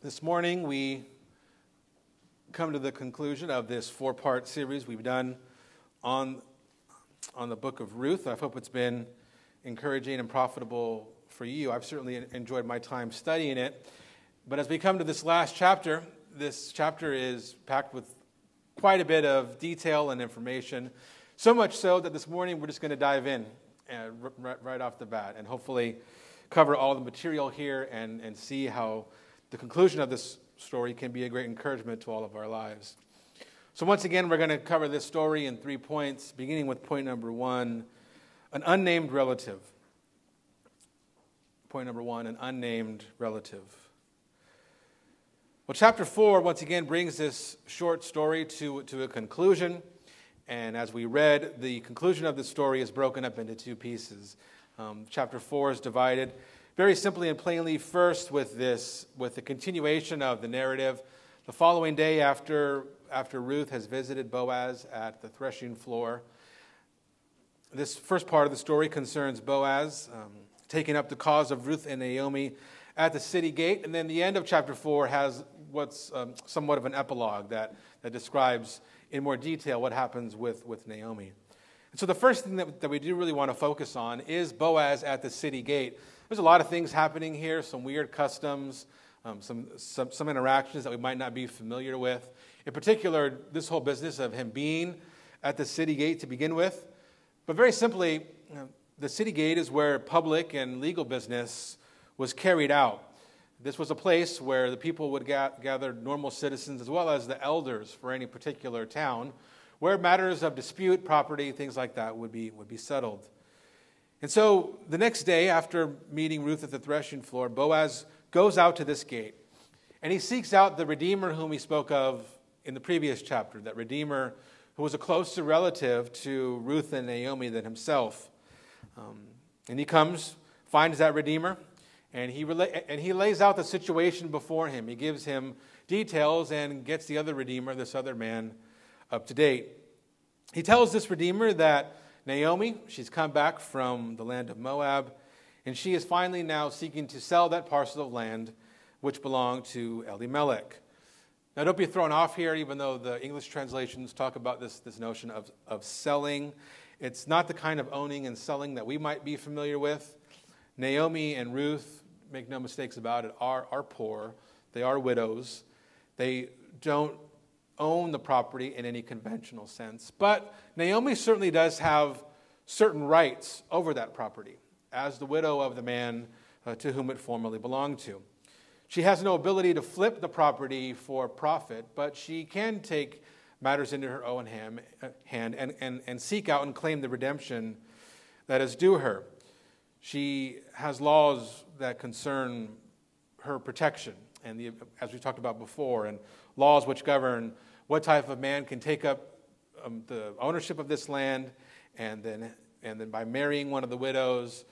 This morning we come to the conclusion of this four-part series we've done on the book of Ruth. I hope it's been encouraging and profitable for you. I've certainly enjoyed my time studying it. But as we come to this last chapter, this chapter is packed with quite a bit of detail and information, so much so that this morning we're just going to dive in right off the bat and hopefully cover all the material here and see how the conclusion of this story can be a great encouragement to all of our lives. So once again, we're going to cover this story in 3 points, beginning with point number 1, an unnamed relative. Point number 1, an unnamed relative. Well, chapter 4, once again, brings this short story to a conclusion. And as we read, the conclusion of the story is broken up into 2 pieces. Chapter 4 is divided very simply and plainly first with the continuation of the narrative. The following day after Ruth has visited Boaz at the threshing floor, this first part of the story concerns Boaz taking up the cause of Ruth and Naomi at the city gate. And then the end of chapter 4 has what's somewhat of an epilogue that describes in more detail what happens with Naomi. And so the first thing that we do really want to focus on is Boaz at the city gate. There's a lot of things happening here, some weird customs, some interactions that we might not be familiar with. In particular, this whole business of him being at the city gate to begin with. But very simply, the city gate is where public and legal business was carried out. This was a place where the people would gather, normal citizens as well as the elders for any particular town, where matters of dispute, property, things like that would be settled. And so the next day, after meeting Ruth at the threshing floor, Boaz goes out to this gate, and he seeks out the Redeemer whom he spoke of in the previous chapter, that Redeemer who was a closer relative to Ruth and Naomi than himself. And he comes, finds that Redeemer, and he lays out the situation before him. He gives him details and gets the other Redeemer, this other man, up to date. He tells this Redeemer that Naomi, she's come back from the land of Moab, and she is finally now seeking to sell that parcel of land which belonged to Elimelech. Now, don't be thrown off here, even though the English translations talk about this notion of selling. It's not the kind of owning and selling that we might be familiar with. Naomi and Ruth, make no mistakes about it, are poor. They are widows. They don't own the property in any conventional sense. But Naomi certainly does have certain rights over that property as the widow of the man to whom it formerly belonged to. She has no ability to flip the property for profit, but she can take matters into her own hand and seek out and claim the redemption that is due her. She has laws that concern her protection, and as we talked about before, and laws which govern what type of man can take up the ownership of this land, and then by marrying one of the widows,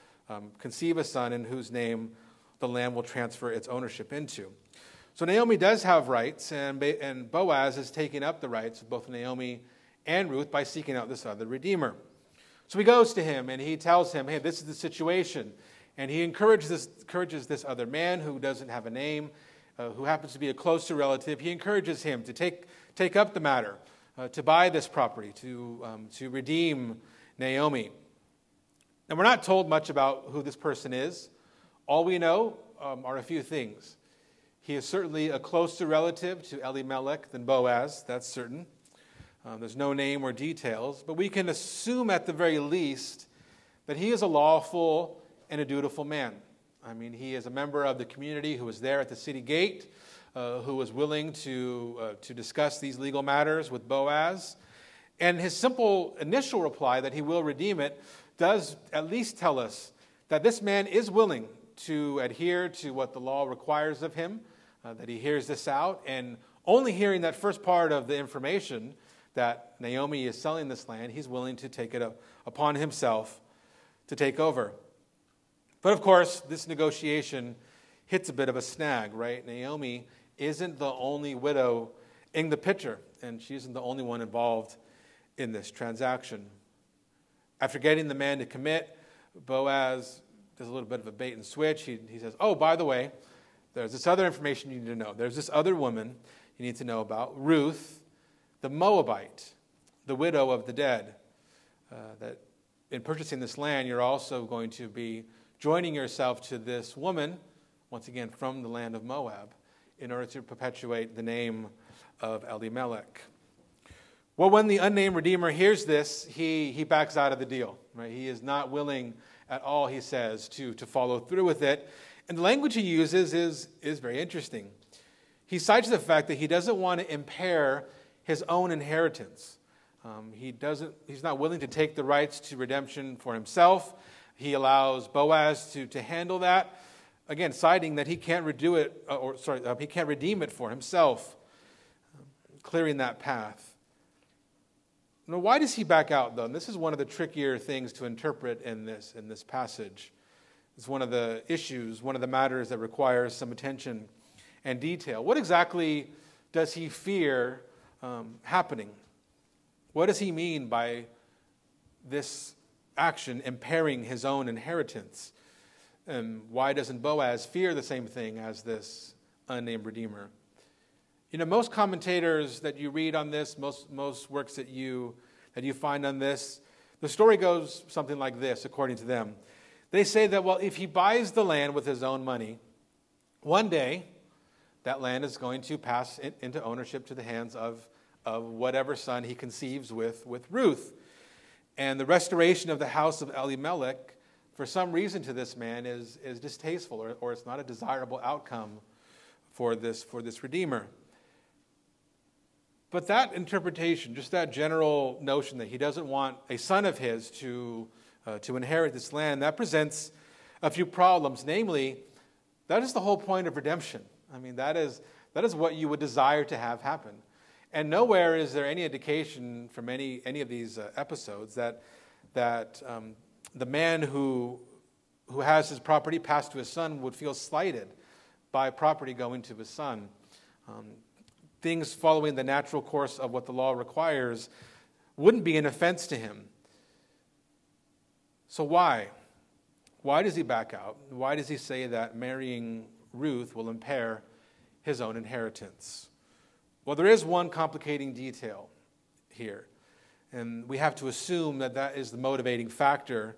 conceive a son in whose name the land will transfer its ownership into. So Naomi does have rights, and Boaz is taking up the rights of both Naomi and Ruth by seeking out this other Redeemer. So he goes to him and he tells him, hey, this is the situation. And he encourages this other man who doesn't have a name, who happens to be a closer relative. He encourages him to take up the matter, to buy this property, to redeem Naomi. And we're not told much about who this person is. All we know are a few things. He is certainly a closer relative to Elimelech than Boaz, that's certain. There's no name or details, but we can assume at the very least that he is a lawful and a dutiful man. I mean, he is a member of the community who was there at the city gate, who was willing to discuss these legal matters with Boaz. And his simple initial reply that he will redeem it does at least tell us that this man is willing to adhere to what the law requires of him, that he hears this out, and only hearing that first part of the information that Naomi is selling this land, he's willing to take it upon himself to take over. But of course, this negotiation hits a bit of a snag, right? Naomi isn't the only widow in the picture, and she isn't the only one involved in this transaction. After getting the man to commit, Boaz does a little bit of a bait and switch. He says, oh, by the way, there's this other information you need to know. There's this other woman you need to know about, Ruth, the Moabite, the widow of the dead. That in purchasing this land, you're also going to be joining yourself to this woman, once again from the land of Moab, in order to perpetuate the name of Elimelech. Well, when the unnamed Redeemer hears this, he backs out of the deal. Right? He is not willing at all, he says, to follow through with it. And the language he uses is very interesting. He cites the fact that he doesn't want to impair his own inheritance. He's not willing to take the rights to redemption for himself. He allows Boaz to handle that. Again, citing that he can't he can't redeem it for himself, clearing that path. Now, why does he back out, though? And this is one of the trickier things to interpret in this passage. It's one of the issues, one of the matters that requires some attention and detail. What exactly does he fear happening? What does he mean by this action impairing his own inheritance? And why doesn't Boaz fear the same thing as this unnamed Redeemer? You know, most commentators that you read on this, most works that you find on this, the story goes something like this, according to them. They say that, well, if he buys the land with his own money, one day that land is going to pass into ownership to the hands of whatever son he conceives with Ruth. And the restoration of the house of Elimelech, for some reason to this man, is distasteful, or it's not a desirable outcome for this Redeemer. But that interpretation, just that general notion that he doesn't want a son of his to inherit this land, that presents a few problems. Namely, that is the whole point of redemption. I mean, that is what you would desire to have happen. And nowhere is there any indication from any of these episodes that the man who has his property passed to his son would feel slighted by property going to his son. Things following the natural course of what the law requires wouldn't be an offense to him. So why? Why does he back out? Why does he say that marrying Ruth will impair his own inheritance? Well, there is one complicating detail here, and we have to assume that is the motivating factor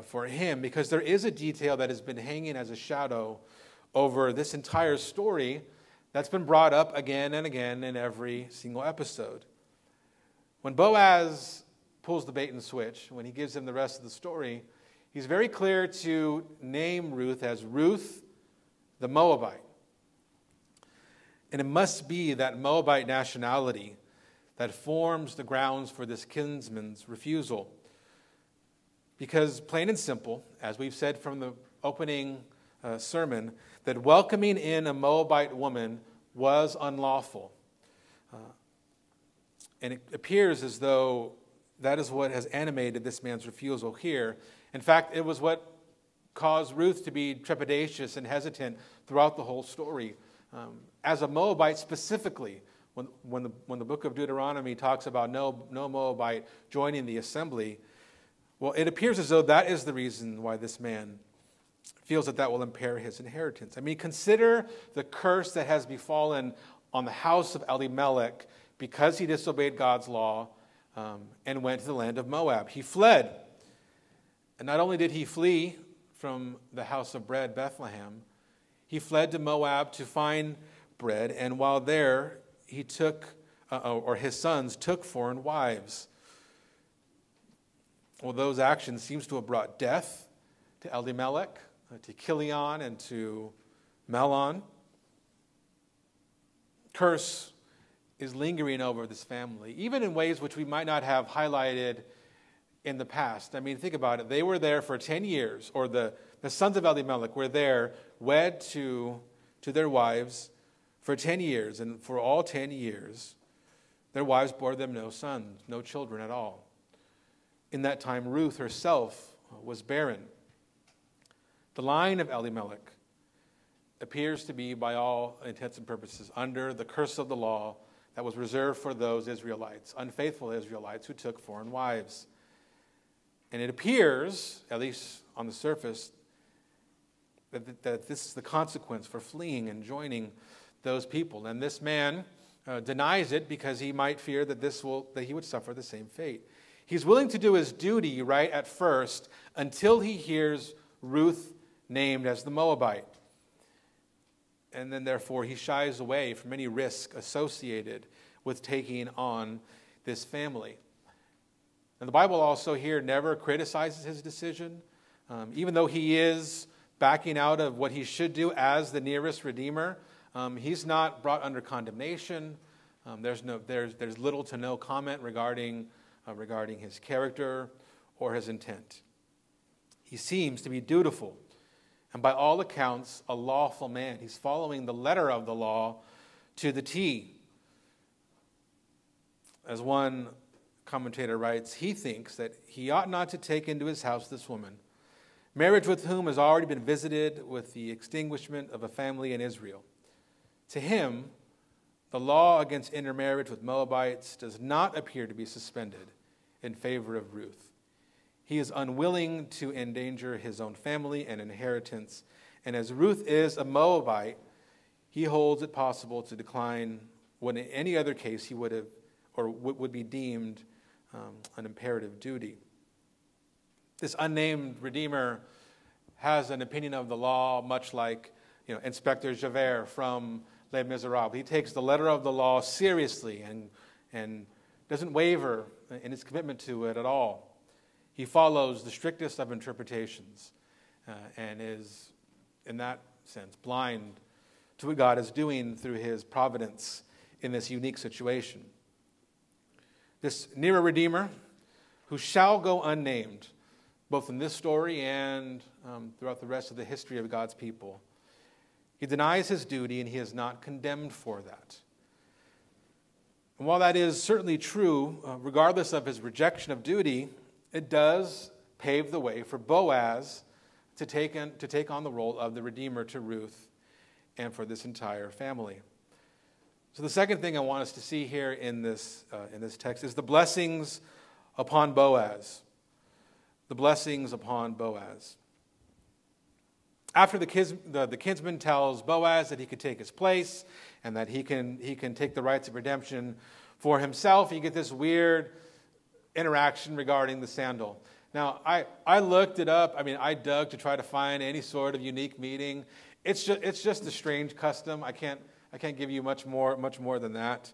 for him, because there is a detail that has been hanging as a shadow over this entire story that's been brought up again and again in every single episode. When Boaz pulls the bait and switch, when he gives him the rest of the story, he's very clear to name Ruth as Ruth the Moabite. And it must be that Moabite nationality that forms the grounds for this kinsman's refusal. Because plain and simple, as we've said from the opening sermon, that welcoming in a Moabite woman was unlawful. And it appears as though that is what has animated this man's refusal here. In fact, it was what caused Ruth to be trepidatious and hesitant throughout the whole story. As a Moabite specifically, when the book of Deuteronomy talks about no Moabite joining the assembly, well, it appears as though that is the reason why this man feels that will impair his inheritance. I mean, consider the curse that has befallen on the house of Elimelech because he disobeyed God's law and went to the land of Moab. He fled. And not only did he flee from the house of bread, Bethlehem, he fled to Moab to find bread, and while there, he took, or his sons took foreign wives. Well, those actions seems to have brought death to Elimelech, to Kilion, and to Mahlon. Curse is lingering over this family, even in ways which we might not have highlighted in the past. I mean, think about it. They were there for 10 years, or the sons of Elimelech were there, wed to their wives for 10 years. And for all 10 years, their wives bore them no sons, no children at all. In that time, Ruth herself was barren. The line of Elimelech appears to be, by all intents and purposes, under the curse of the law that was reserved for those Israelites, unfaithful Israelites who took foreign wives. And it appears, at least on the surface, that this is the consequence for fleeing and joining those people. And this man denies it because he might fear that he would suffer the same fate. He's willing to do his duty right at first until he hears Ruth named as the Moabite. And then therefore he shies away from any risk associated with taking on this family. And the Bible also here never criticizes his decision. Even though he is backing out of what he should do as the nearest redeemer, he's not brought under condemnation. There's little to no comment regarding his character or his intent. He seems to be dutiful, and by all accounts, a lawful man. He's following the letter of the law to the T. As one commentator writes, he thinks that he ought not to take into his house this woman, marriage with whom has already been visited with the extinguishment of a family in Israel. To him, the law against intermarriage with Moabites does not appear to be suspended in favor of Ruth. He is unwilling to endanger his own family and inheritance, and as Ruth is a Moabite, he holds it possible to decline what in any other case he would have or would be deemed an imperative duty. This unnamed Redeemer has an opinion of the law much like Inspector Javert from Les Miserables. He takes the letter of the law seriously and doesn't waver in his commitment to it at all. He follows the strictest of interpretations and is, in that sense, blind to what God is doing through his providence in this unique situation. This nearer Redeemer, who shall go unnamed, both in this story and throughout the rest of the history of God's people, he denies his duty and he is not condemned for that. And while that is certainly true, regardless of his rejection of duty, it does pave the way for Boaz to take on the role of the Redeemer to Ruth and for this entire family. So the second thing I want us to see here in this text is the blessings upon Boaz. The blessings upon Boaz. After the kinsman tells Boaz that he could take his place and that he can take the rights of redemption for himself, you get this weird interaction regarding the sandal. Now, I looked it up. I dug to try to find any sort of unique meaning. It's just a strange custom. I can't give you much more than that.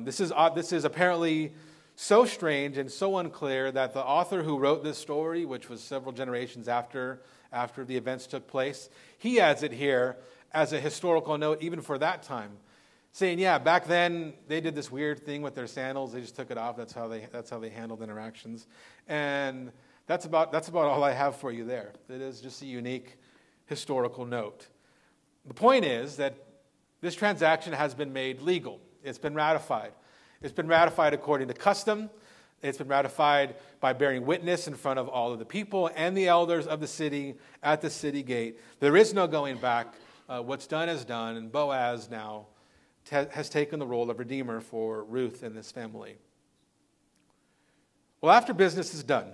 This is apparently so strange and so unclear that the author who wrote this story, which was several generations after the events took place, he adds it here as a historical note even for that time, saying, yeah, back then they did this weird thing with their sandals. They just took it off. That's how they handled interactions. And that's about all I have for you there. It is just a unique historical note. The point is that this transaction has been made legal. It's been ratified. It's been ratified according to custom. It's been ratified by bearing witness in front of all of the people and the elders of the city at the city gate. There is no going back. What's done is done, and Boaz now has taken the role of Redeemer for Ruth and this family. Well, after business is done,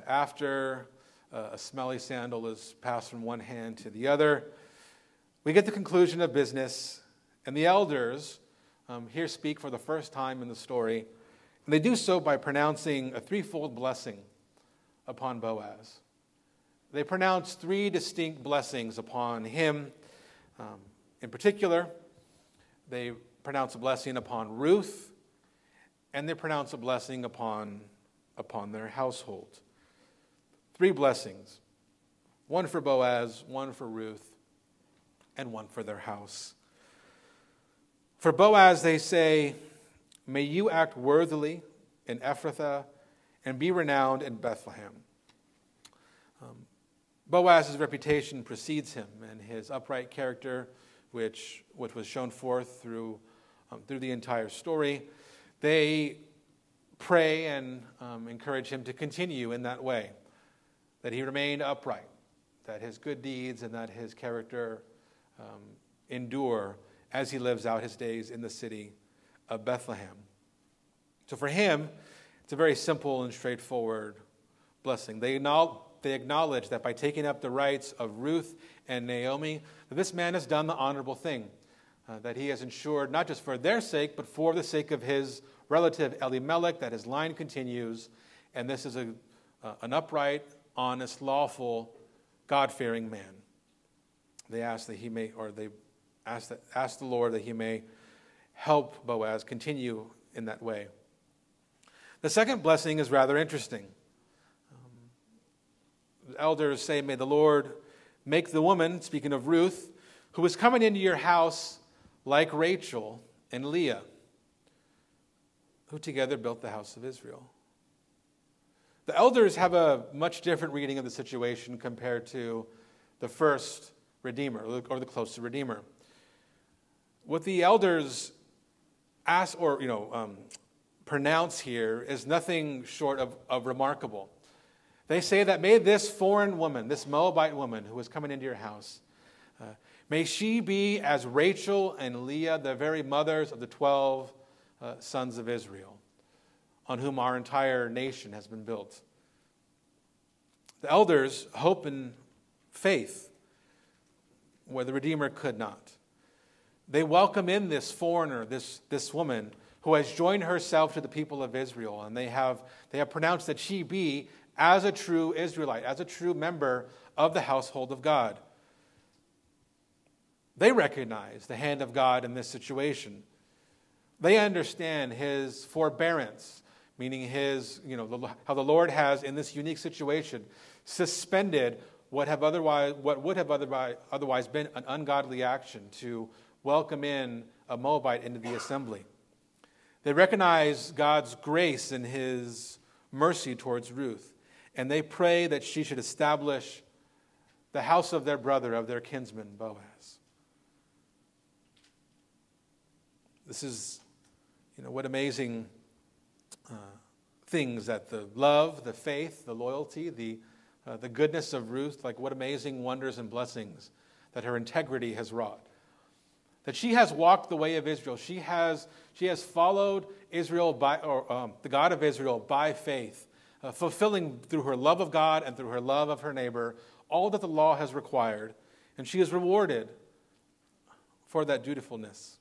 after a smelly sandal is passed from one hand to the other, we get the conclusion of business, and the elders here speak for the first time in the story, and they do so by pronouncing a threefold blessing upon Boaz. They pronounce three distinct blessings upon him. In particular, they pronounce a blessing upon Ruth, and they pronounce a blessing upon their household. Three blessings, one for Boaz, one for Ruth, and one for their house. For Boaz, they say, may you act worthily in Ephrathah and be renowned in Bethlehem. Boaz's reputation precedes him, and his upright character, which was shown forth through the entire story, they pray and encourage him to continue in that way, that he remain upright, that his good deeds and that his character endure as he lives out his days in the city of Bethlehem. So for him, it's a very simple and straightforward blessing. They they acknowledge that by taking up the rights of Ruth and Naomi, that this man has done the honorable thing, that he has ensured not just for their sake, but for the sake of his relative Elimelech, that his line continues, and this is an upright, honest, lawful, God-fearing man. They ask that he may, or they ask the Lord that he may help Boaz continue in that way. The second blessing is rather interesting. The elders say, may the Lord make the woman, speaking of Ruth, who is coming into your house like Rachel and Leah, who together built the house of Israel. The elders have a much different reading of the situation compared to the first Redeemer, or the closest Redeemer. What the elders ask, or pronounce here is nothing short of remarkable. They say that may this foreign woman, this Moabite woman who is coming into your house, may she be as Rachel and Leah, the very mothers of the 12 sons of Israel, on whom our entire nation has been built. The elders hope in faith where the Redeemer could not. They welcome in this foreigner, this woman, who has joined herself to the people of Israel, and they have pronounced that she be as a true Israelite, as a true member of the household of God. They recognize the hand of God in this situation. They understand his forbearance, meaning his, how the Lord has, in this unique situation, suspended what would have otherwise been an ungodly action to welcome in a Moabite into the assembly. They recognize God's grace and his mercy towards Ruth, and they pray that she should establish the house of their brother, of their kinsman, Boaz. This is, what amazing things that the love, the faith, the loyalty, the goodness of Ruth, like what amazing wonders and blessings that her integrity has wrought. That she has walked the way of Israel. She has followed Israel the God of Israel by faith, fulfilling through her love of God and through her love of her neighbor all that the law has required, and she is rewarded for that dutifulness.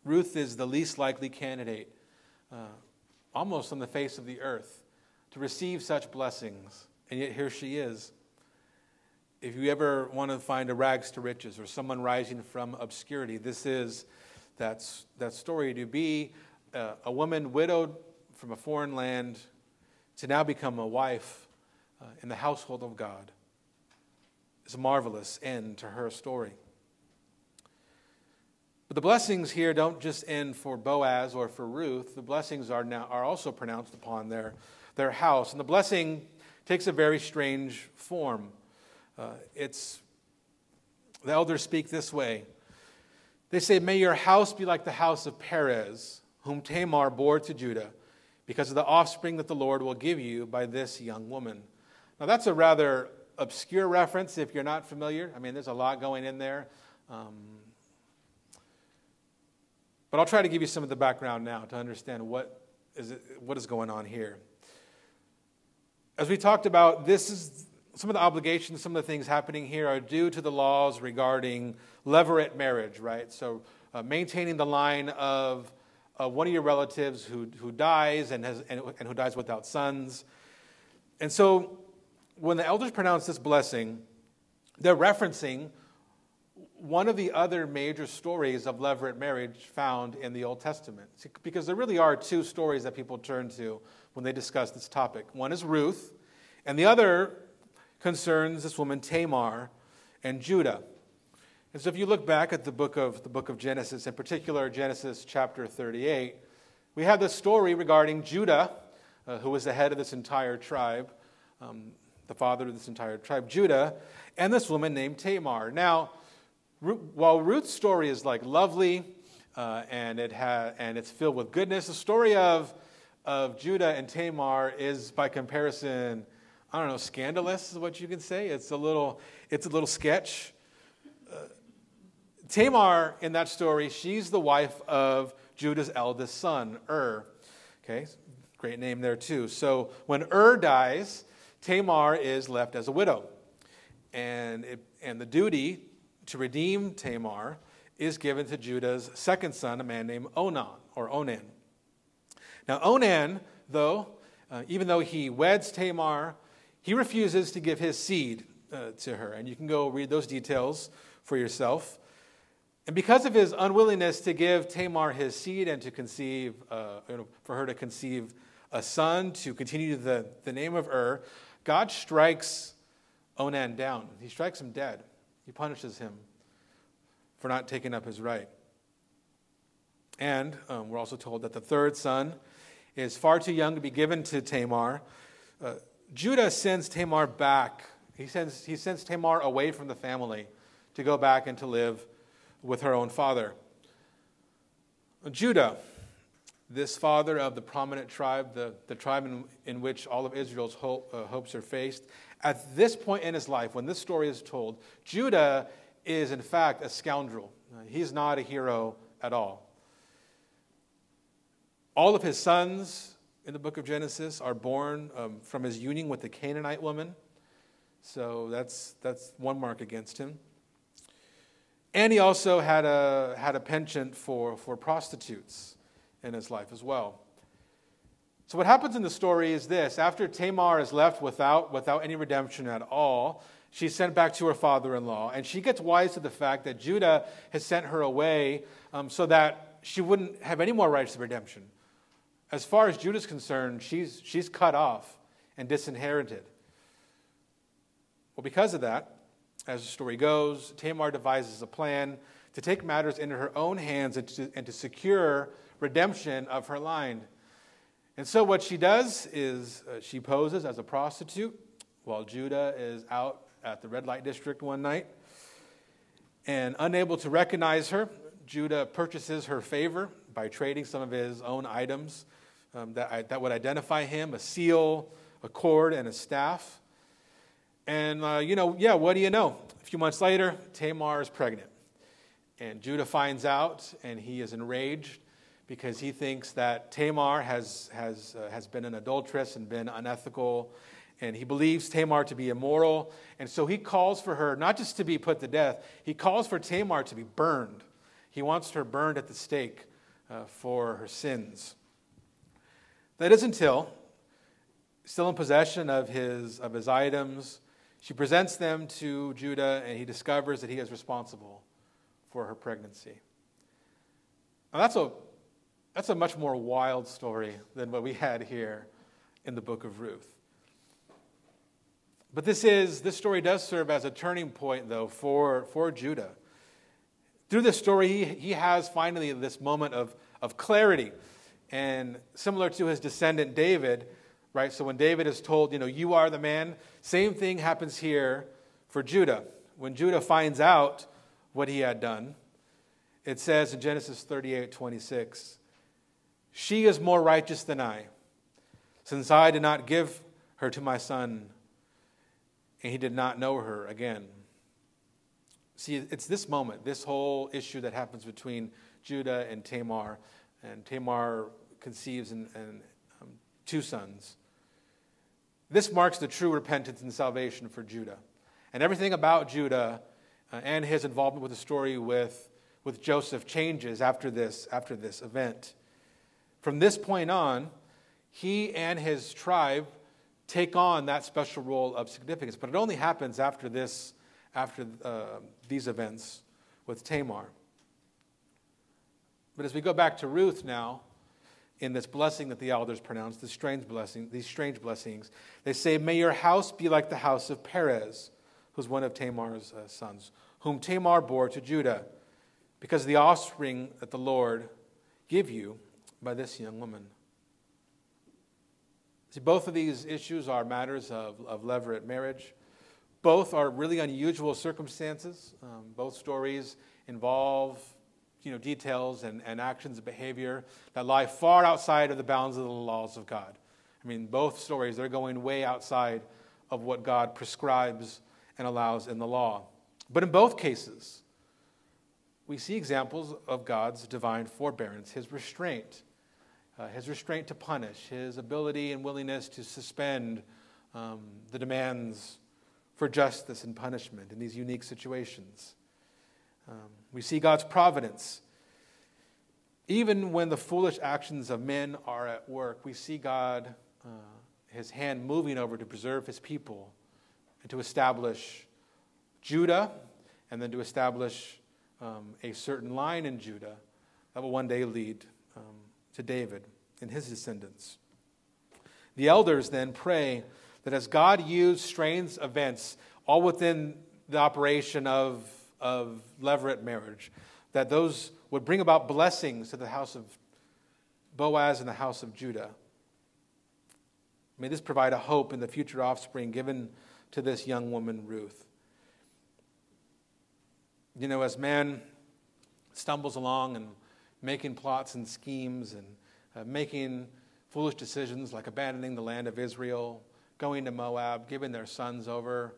Ruth is the least likely candidate, almost on the face of the earth, to receive such blessings, and yet here she is. If you ever want to find a rags to riches or someone rising from obscurity, this is that story, to be a woman widowed from a foreign land to now become a wife in the household of God. It's a marvelous end to her story. But the blessings here don't just end for Boaz or for Ruth. The blessings are also pronounced upon their house. And the blessing takes a very strange form. The elders speak this way. They say, may your house be like the house of Perez, whom Tamar bore to Judah, because of the offspring that the Lord will give you by this young woman. Now that's a rather obscure reference if you're not familiar. I mean, there's a lot going in there. But I'll try to give you some of the background now to understand what is going on here. As we talked about, some of the obligations, some of the things happening here are due to the laws regarding levirate marriage, right? So maintaining the line of one of your relatives who dies and who dies without sons. And so when the elders pronounce this blessing, they're referencing one of the other major stories of levirate marriage found in the Old Testament. Because there really are two stories that people turn to when they discuss this topic. One is Ruth, and the other concerns this woman Tamar and Judah. And so if you look back at the book of Genesis, in particular Genesis chapter 38, we have this story regarding Judah, who was the head of this entire tribe, the father of this entire tribe, Judah, and this woman named Tamar. Now, while Ruth's story is like lovely and it's filled with goodness, the story of Judah and Tamar is, by comparison, I don't know, scandalous is what you can say. It's a little sketch. Tamar, in that story, she's the wife of Judah's eldest son, Okay, Great name there too. So when dies, Tamar is left as a widow. And the duty to redeem Tamar is given to Judah's second son, a man named Onan. Now Onan, though, even though he weds Tamar, he refuses to give his seed to her. And you can go read those details for yourself. And because of his unwillingness to give Tamar his seed and to conceive, for her to conceive a son, to continue the name of God strikes Onan down. He strikes him dead. He punishes him for not taking up his right. And we're also told that the third son is far too young to be given to Tamar. Judah sends Tamar back. He sends Tamar away from the family to go back and to live with her own father. Judah, this father of the prominent tribe, the tribe in which all of Israel's hopes are faced, at this point in his life, when this story is told, Judah is in fact a scoundrel. He's not a hero at all. All of his sons in the book of Genesis are born from his union with the Canaanite woman. So that's one mark against him. And he also had a penchant for prostitutes in his life as well. So what happens in the story is this. After Tamar is left without any redemption at all, she's sent back to her father-in-law, and she gets wise to the fact that Judah has sent her away so that she wouldn't have any more rights of redemption. As far as Judah's concerned, she's cut off and disinherited. Well, because of that, as the story goes, Tamar devises a plan to take matters into her own hands and to secure redemption of her line. And so what she does is she poses as a prostitute while Judah is out at the red light district one night. And unable to recognize her, Judah purchases her favor by trading some of his own items that would identify him, a seal, a cord, and a staff. And, what do you know? A few months later, Tamar is pregnant. And Judah finds out, and he is enraged because he thinks that Tamar has been an adulteress and been unethical. And he believes Tamar to be immoral. And so he calls for her not just to be put to death, he calls for Tamar to be burned. He wants her burned at the stake for her sins. That is until, still in possession of his items, she presents them to Judah, and he discovers that he is responsible for her pregnancy. Now that's a much more wild story than what we had here in the book of Ruth. But this story does serve as a turning point, though, for Judah. Through this story, he has finally this moment of clarity. And similar to his descendant David, right? So when David is told, you are the man, same thing happens here for Judah. When Judah finds out what he had done, it says in Genesis 38:26, she is more righteous than I, since I did not give her to my son, and he did not know her again. See, it's this moment, this whole issue that happens between Judah and Tamar conceives and two sons. This marks the true repentance and salvation for Judah. And everything about Judah and his involvement with the story with Joseph changes after this event. From this point on, he and his tribe take on that special role of significance. But it only happens after these events with Tamar. But as we go back to Ruth now, in this blessing that the elders pronounce, these strange blessings, they say, may your house be like the house of Perez, who's one of Tamar's sons, whom Tamar bore to Judah, because of the offspring that the Lord give you by this young woman. See, both of these issues are matters of levirate marriage. Both are really unusual circumstances. Both stories involve details and actions and behavior that lie far outside of the bounds of the laws of God. I mean, both stories, they're going way outside of what God prescribes and allows in the law. But in both cases, we see examples of God's divine forbearance, his restraint his restraint to punish, his ability and willingness to suspend the demands for justice and punishment in these unique situations. We see God's providence. Even when the foolish actions of men are at work, we see God, his hand moving over to preserve his people and to establish Judah, and then to establish a certain line in Judah that will one day lead to David and his descendants. The elders then pray that as God used strange events, all within the operation of levirate marriage, that those would bring about blessings to the house of Boaz and the house of Judah. May this provide a hope in the future offspring given to this young woman, Ruth. You know, as man stumbles along and making plots and schemes and making foolish decisions like abandoning the land of Israel, going to Moab, giving their sons over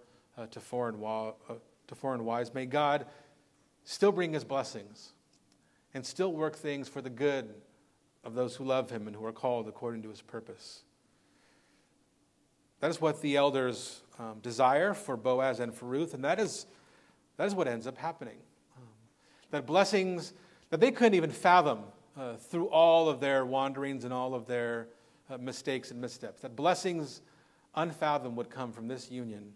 to foreign wives, may God still bring his blessings and still work things for the good of those who love him and who are called according to his purpose. That is what the elders desire for Boaz and for Ruth, and that is what ends up happening. That blessings that they couldn't even fathom through all of their wanderings and all of their mistakes and missteps, that blessings unfathomed would come from this union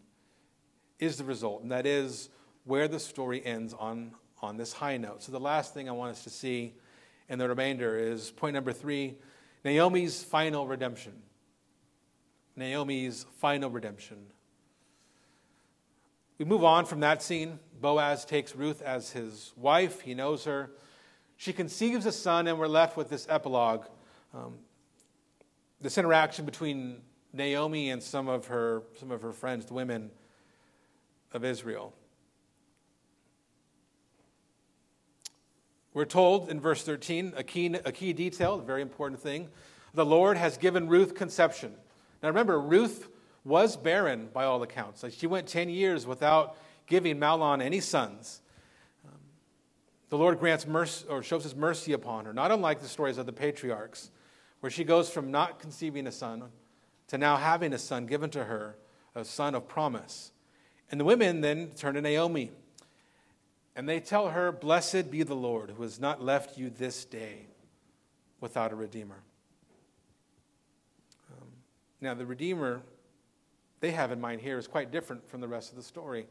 is the result, and that is where the story ends on this high note. So the last thing I want us to see in the remainder is point number 3, Naomi's final redemption. Naomi's final redemption. We move on from that scene. Boaz takes Ruth as his wife. He knows her. She conceives a son, and we're left with this epilogue, this interaction between Naomi and some of her friends, the women of Israel. We're told in verse 13, a key detail, a very important thing, the Lord has given Ruth conception. Now remember, Ruth was barren by all accounts. Like she went 10 years without giving Mahlon any sons. The Lord grants mercy, or shows his mercy upon her, not unlike the stories of the patriarchs, where she goes from not conceiving a son to now having a son given to her, a son of promise. And the women then turn to Naomi, and they tell her, "Blessed be the Lord, who has not left you this day without a redeemer." Now, the redeemer they have in mind here is quite different from the rest of the story.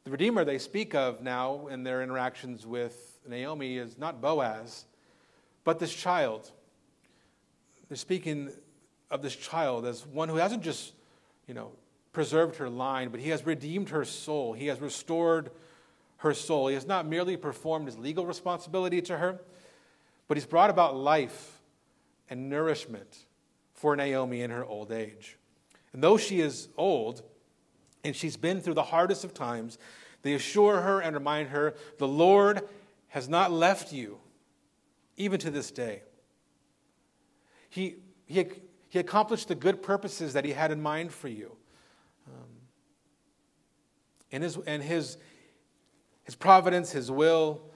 The redeemer they speak of now in their interactions with Naomi is not Boaz, but this child. They're speaking of this child as one who hasn't just, preserved her line, but he has redeemed her soul. He has restored her soul. He has not merely performed his legal responsibility to her, but he's brought about life and nourishment for Naomi in her old age. And though she is old, and she's been through the hardest of times, they assure her and remind her, the Lord has not left you, even to this day. He accomplished the good purposes that he had in mind for you. And his providence, his will,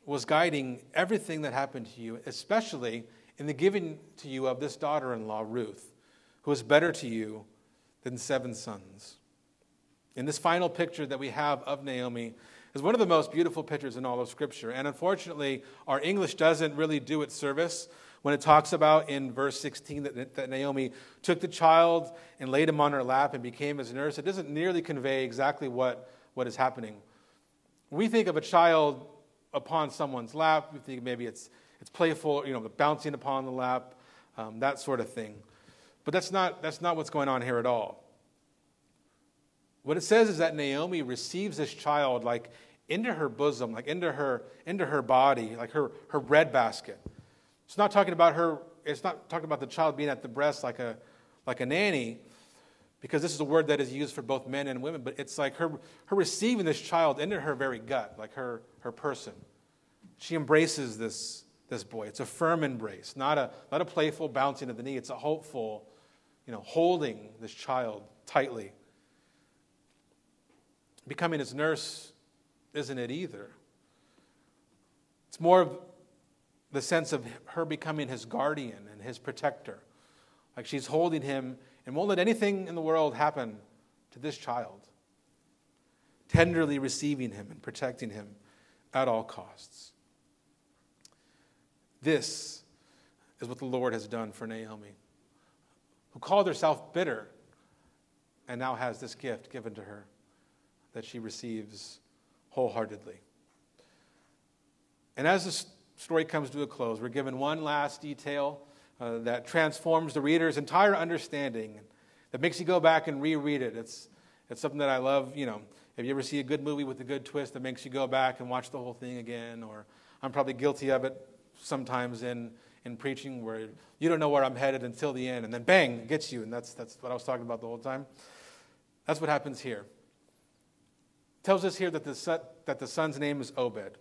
was guiding everything that happened to you, especially in the giving to you of this daughter-in-law, Ruth, who is better to you than 7 sons. And this final picture that we have of Naomi is one of the most beautiful pictures in all of Scripture. And unfortunately, our English doesn't really do it service when it talks about in verse 16 that Naomi took the child and laid him on her lap and became his nurse. It doesn't nearly convey exactly what is happening. When we think of a child upon someone's lap, we think maybe it's playful, bouncing upon the lap, that sort of thing. But that's not what's going on here at all. What it says is that Naomi receives this child like into her bosom, like into her body, like her breadbasket. It's not talking about her. It's not talking about the child being at the breast like a nanny, because this is a word that is used for both men and women. But it's like her receiving this child into her very gut, like her person. She embraces this boy. It's a firm embrace, not a playful bouncing of the knee. It's a hopeful, holding this child tightly. Becoming his nurse isn't it either. It's more of the sense of her becoming his guardian and his protector. Like she's holding him and won't let anything in the world happen to this child. Tenderly receiving him and protecting him at all costs. This is what the Lord has done for Naomi, who called herself bitter and now has this gift given to her that she receives wholeheartedly. And as this story comes to a close, we're given one last detail that transforms the reader's entire understanding, that makes you go back and reread it. It's something that I love. You know, if you ever see a good movie with a good twist that makes you go back and watch the whole thing again, or I'm probably guilty of it sometimes in preaching, where you don't know where I'm headed until the end, and then bang, it gets you, and that's what I was talking about the whole time. That's what happens here. It tells us here that the son's name is Obed,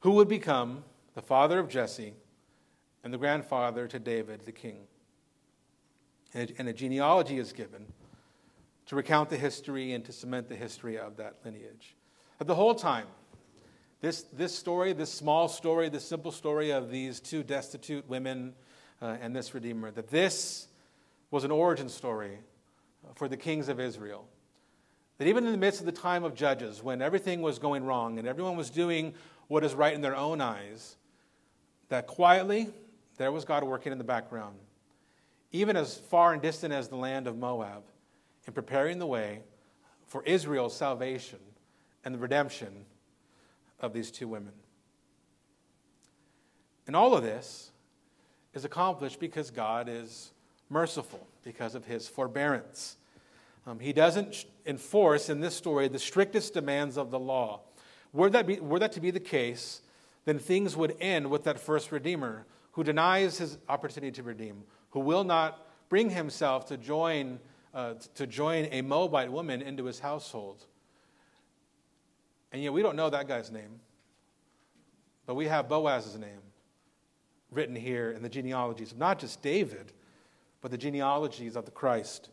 who would become the father of Jesse and the grandfather to David the king. And a genealogy is given to recount the history and to cement the history of that lineage. But the whole time, this story, this small story, this simple story of these two destitute women and this Redeemer, that this was an origin story for the kings of Israel. That even in the midst of the time of Judges, when everything was going wrong and everyone was doing what is right in their own eyes, that quietly there was God working in the background, even as far and distant as the land of Moab, in preparing the way for Israel's salvation and the redemption of these two women. And all of this is accomplished because God is merciful, because of his forbearance. He doesn't enforce in this story the strictest demands of the law. Were that to be the case, then things would end with that first Redeemer who denies his opportunity to redeem, who will not bring himself to join a Moabite woman into his household. And yet we don't know that guy's name, but we have Boaz's name written here in the genealogies of not just David, but the genealogies of the Christ.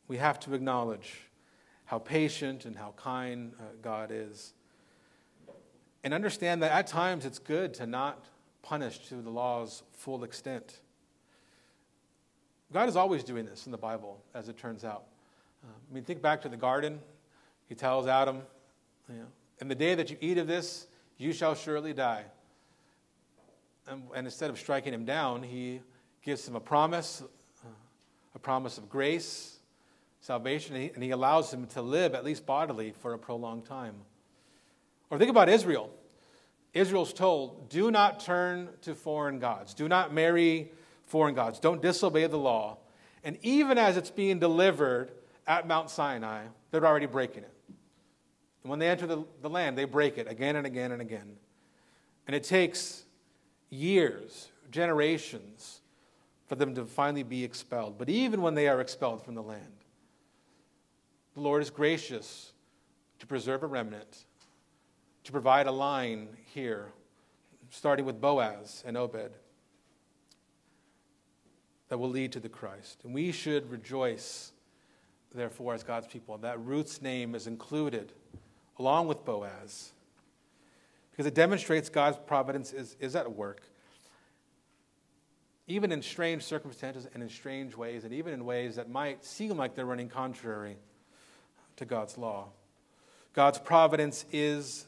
We have to acknowledge how patient and how kind God is. And understand that at times it's good to not punish to the law's full extent. God is always doing this in the Bible, as it turns out. Think back to the garden. He tells Adam, in the day that you eat of this, you shall surely die. And instead of striking him down, he gives him a promise of grace, salvation, and he allows him to live, at least bodily, for a prolonged time. Or think about Israel. Israel's told, do not turn to foreign gods. Do not marry foreign gods. Don't disobey the law. And even as it's being delivered at Mount Sinai, they're already breaking it. And when they enter the land, they break it again and again and again. And it takes years, generations, for them to finally be expelled. But even when they are expelled from the land, the Lord is gracious to preserve a remnant, to provide a line here, starting with Boaz and Obed, that will lead to the Christ. And we should rejoice, therefore, as God's people, that Ruth's name is included along with Boaz, because it demonstrates God's providence is at work, even in strange circumstances and in strange ways, and even in ways that might seem like they're running contrary to God's law. God's providence is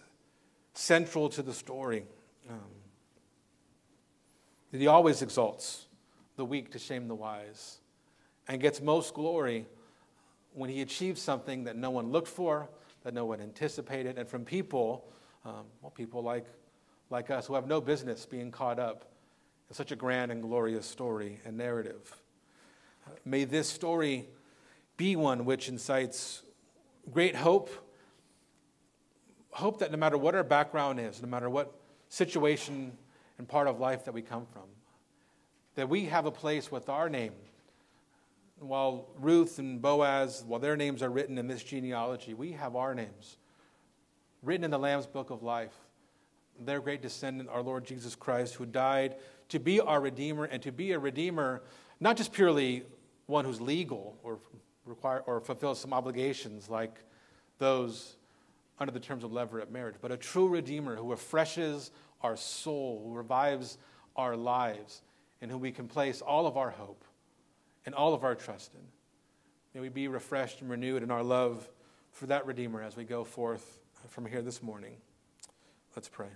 central to the story. He always exalts the weak to shame the wise, and gets most glory when he achieves something that no one looked for, that no one anticipated, and from people, people like us who have no business being caught up in such a grand and glorious story and narrative. May this story be one which incites great hope that no matter what our background is, no matter what situation and part of life that we come from, that we have a place with our name. While Ruth and Boaz, while their names are written in this genealogy, we have our names written in the Lamb's Book of Life. Their great descendant, our Lord Jesus Christ, who died to be our Redeemer, and to be a Redeemer, not just purely one who's legal or fulfills some obligations like those under the terms of levirate marriage, but a true Redeemer who refreshes our soul, who revives our lives, and who we can place all of our hope and all of our trust in. May we be refreshed and renewed in our love for that Redeemer as we go forth from here this morning. Let's pray.